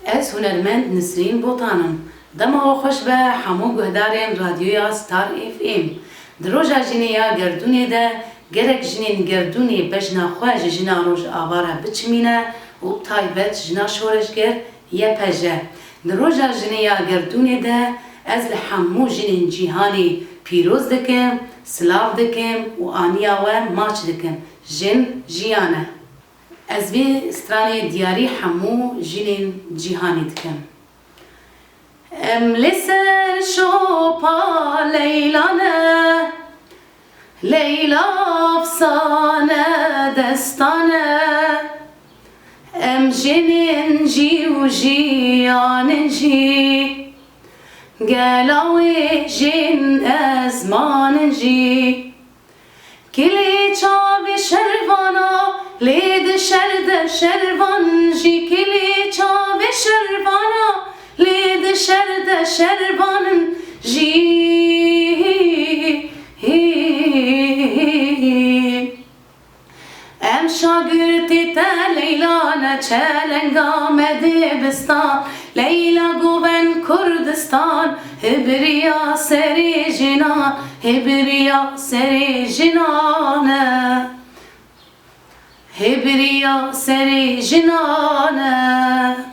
Ez hunermend Nisrîn Botanım. Dema xweş be hemû guhdarên radyoya Star FM. Di roja jinê ya gerdûnê de gerek jinên gerdûnê bejna xwe ji jina Rojava re biçimîne û taybet jina şoreşger ye peje. Di roja jinê ya gerdûnê de ez li hemû jinên cîhanê pîroz dikim, silav dikim û aniya we maç dikim. Jin jiyan e. Ez vê stranê diyarî hemû jinên cîhanê dikim. Em li ser şopa Leylane, Leyla efsane destane, em jinên cî û jiyanên jî, gela wê jin ezmanên jî. Kilî çavê şervana lê di şer de şervan jî, kilî çavê şervana lê di şer de şervanın jî. Em şagirtê te Leylane çelenga me dibistan, Leyla goven Kurdistan, hibriya serê jinan, hibriya serê jinane, hibriya serê jinane.